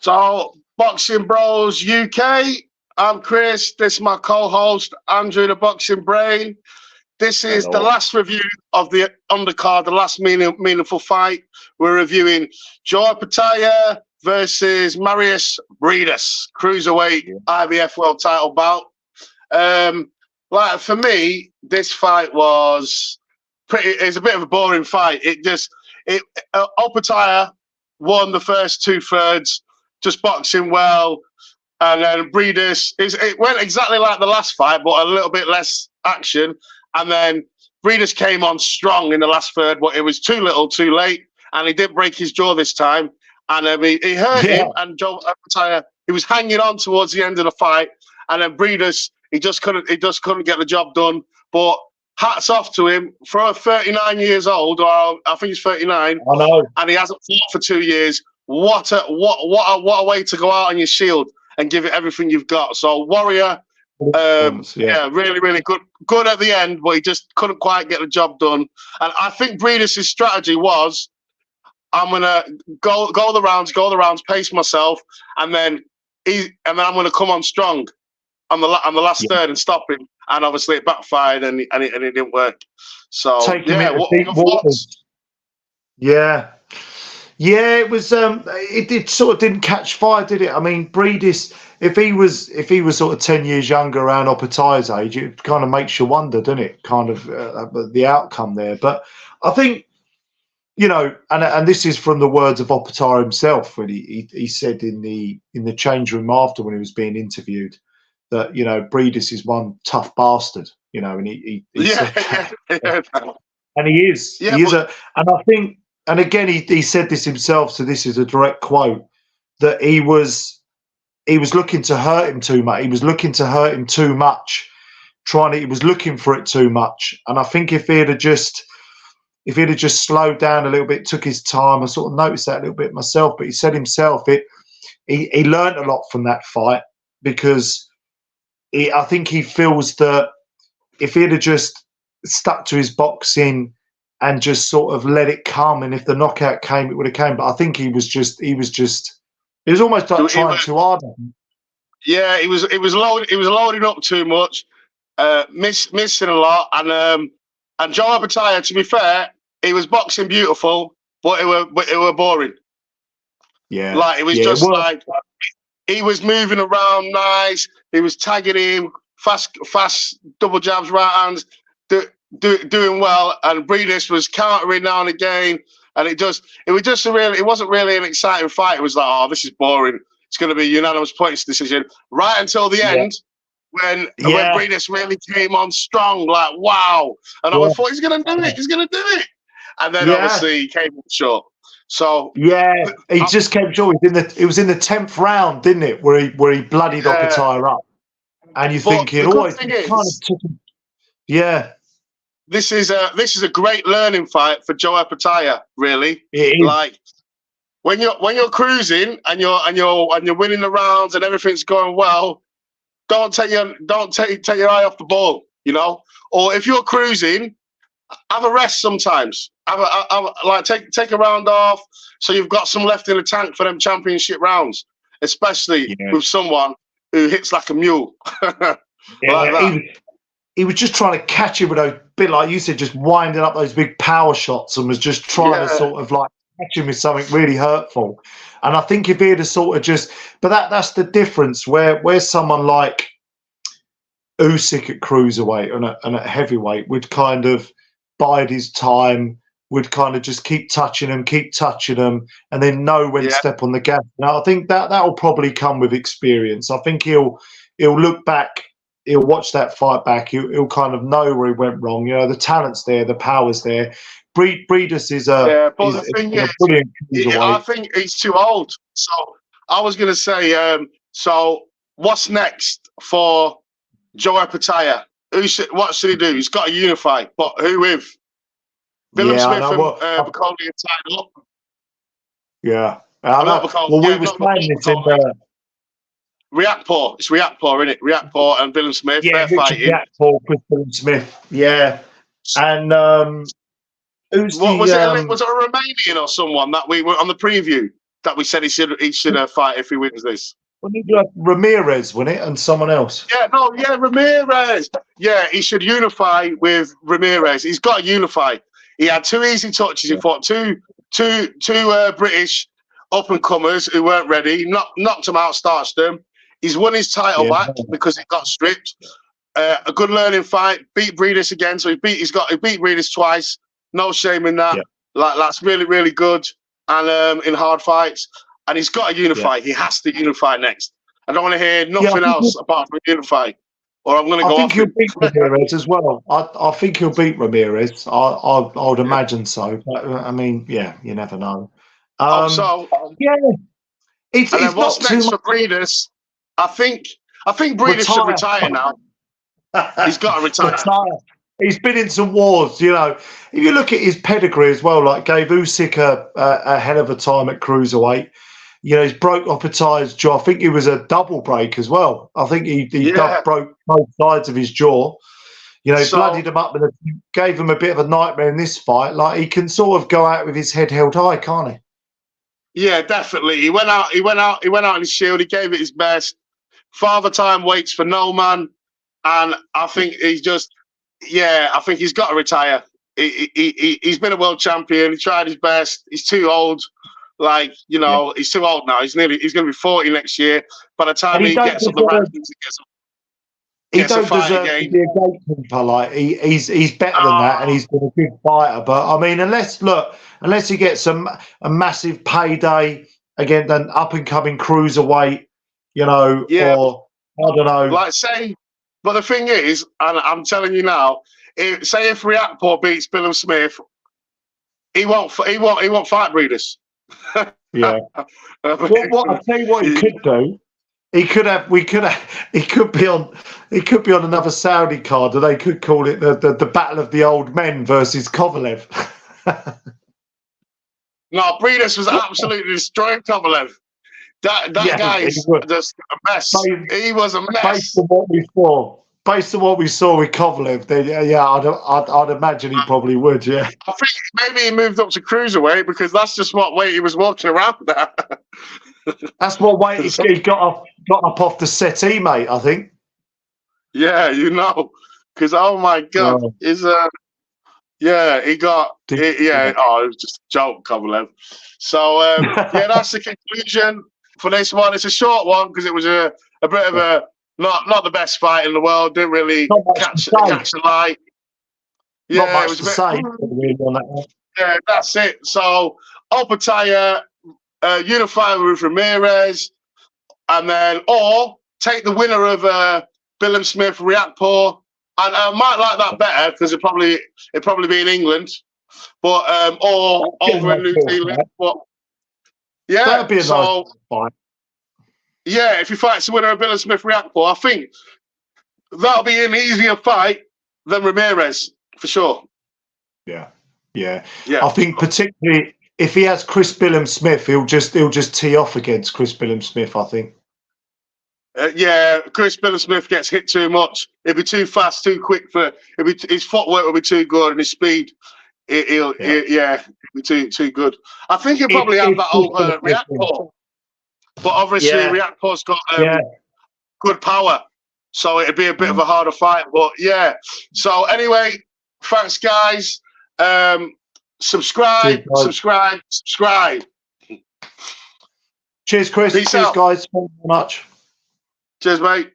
So, Boxing Bros UK, I'm Chris. This is my co-host, Andrew the Boxing Brain. This is the last review of the undercard, the last meaningful fight. We're reviewing Joe Opetaia versus Mairis Briedis, cruiserweight IBF world title bout. Like for me, this fight was it's a bit of a boring fight. Opetaia won the first 2/3, just boxing well, and then Briedis it went exactly like the last fight, but a little bit less action. And then Briedis came on strong in the last third, but it was too little, too late, and he did break his jaw this time. And he hurt him, and Joe Opetaia, he was hanging on towards the end of the fight, and then Briedis, he just couldn't get the job done. But hats off to him for 39 years old, or I think he's 39. I know, and he hasn't fought for 2 years. What a way to go out on your shield and give it everything you've got. So Warrior. Really, really good at the end, but he just couldn't quite get the job done. And I think Briedis' strategy was, I'm gonna go the rounds, pace myself, and then I'm gonna come on strong on the last third and stop him. And obviously it backfired and it didn't work. So it was. It sort of didn't catch fire, did it? I mean, Briedis, if he was sort of 10 years younger around Opetaia's age, it kind of makes you wonder, doesn't it? Kind of the outcome there. But I think, and this is from the words of Opetaia himself, when he said in the change room after, when he was being interviewed, that Briedis is one tough bastard, and he said that. And he is. Yeah, and I think. And again, he said this himself, so this is a direct quote, that he was looking to hurt him too much. He was looking to hurt him too much, he was looking for it too much. And I think if he'd have just slowed down a little bit, took his time, I sort of noticed that a little bit myself, but he said himself, he learned a lot from that fight, because I think he feels that if he'd have just stuck to his boxing and just sort of let it come, and if the knockout came, it would have came. But I think it was almost like trying too hard. Yeah, he was loading up too much, missing a lot, and Joe Opetaia, to be fair, he was boxing beautiful, but it were boring. Yeah, like it was like he was moving around nice. He was tagging him fast double jabs, right hands. Doing well, and Briedis was countering now and again, and it wasn't really an exciting fight. It was like, oh, this is boring. It's going to be a unanimous points decision, right until the end, when Briedis really came on strong, like wow, and I thought he's going to do it, and then obviously he came up short. So he just came short. It was in the 10th round, didn't it, where he bloodied Opetaia up, and you're thinking, This is a great learning fight for Joe Opetaia, really. Like when you're cruising and you're winning the rounds and everything's going well, don't take your eye off the ball, Or if you're cruising, have a rest sometimes. Take a round off, so you've got some left in the tank for them championship rounds, especially with someone who hits like a mule. He was just trying to catch him with a bit, like you said, just winding up those big power shots, and was just trying to sort of like catch him with something really hurtful. And I think if he'd have sort of but that's the difference, where someone like Usyk at cruiserweight and at heavyweight would kind of bide his time, would kind of just keep touching them, and then know when to step on the gas. Now I think that will probably come with experience. I think he'll look back. He'll watch that fight back. He'll kind of know where he went wrong. The talent's there, the power's there. Briedis is brilliant. I think he's too old. So I was going to say, so what's next for Joe Opetaia? What should he do? He's got to unify, but who with? Willem Smith and Bacoli tied up. Yeah. We was playing this in Riakporhe. It's Riakporhe, isn't it? Riakporhe and Willem Smith. Yeah, they're fighting. Riakporhe, Willem Smith. Yeah. And was it a Romanian or someone that we were on the preview? that we said he should fight if he wins this? We need to have Ramirez win it and someone else. Ramirez. Yeah, he should unify with Ramirez. He's got to unify. He had 2 easy touches. He fought two British up and comers who weren't ready. Knocked them out, starched them. He's won his title back because he got stripped. A good learning fight. Beat Briedis again, so he beat Briedis twice. No shame in that. Like that's really, really good. And in hard fights, and he's got to unify. He has to unify next. I don't want to hear nothing else apart from unify, or I'm going to go. I think he'll beat Ramirez as well. I think he'll beat Ramirez. I would imagine so. But, I mean, yeah, you never know. It's and then what's next for Briedis? I think Briedis should retire now. He's got to retire. He's been in some wars, you know. If you look at his pedigree as well, like gave Usyk a hell of a time at cruiserweight. You know, he's broke Opetaia's jaw. I think he was a double break as well. I think he broke both sides of his jaw. You know, bloodied him up and gave him a bit of a nightmare in this fight. Like he can sort of go out with his head held high, can't he? Yeah, definitely. He went out in his shield. He gave it his best. Father Time waits for no man, and I think he's just. Yeah, I think he's got to retire. He's been a world champion. He tried his best. He's too old. Like, you know, he's too old now. He's going to be 40 next year. By the time he gets up the rankings, he don't deserve to be a gatekeeper. Like he's better than that, and he's been a good fighter. But I mean, unless he gets a massive payday against an up and coming cruiserweight, you know, or I don't know, like say. But the thing is, and I'm telling you now, if Riakporhe beats Bilham Smith, he won't fight Briedis. Yeah. What I tell you what he could do, he could be on another Saudi card, and they could call it the Battle of the Old Men versus Kovalev. No, Briedis was absolutely destroying Kovalev. That guy is just a mess. He was a mess. Based on what we saw with Kovalev, then I'd imagine he probably would. Yeah, I think maybe he moved up to cruiserweight because that's just what weight he was walking around at. That's what weight he got up off the settee, mate. I think. Yeah, you know, because oh my god, he got it was just a joke, Kovalev. So that's the conclusion for this one. It's a short one because it was a bit of a not the best fight in the world. Didn't really catch the light. Yeah, not much it was to say really on that one. Yeah, that's it. So Opetaia unify with Ramirez, and then or take the winner of Bilham Smith Riakporhe. And I might like that better because it probably be in England, but or over in New Zealand. But yeah, that'd be a nice fight. Yeah, if he fights the winner of Bilham Smith Riakporhe, I think that'll be an easier fight than Ramirez for sure. Yeah. I think particularly if he has Chris Bilham Smith, he'll just tee off against Chris Bilham Smith. I think. Chris Bilham Smith gets hit too much. He'll be too fast, too quick his footwork will be too good, and his speed, he'll be too good. I think he'll probably have that over Riakporhe. But obviously, Riakporhe's got good power, so it'd be a bit of a harder fight. But yeah, so anyway, thanks, guys. Subscribe. Cheers, Chris. Peace Cheers, out. guys. Thank you very much. Cheers, mate.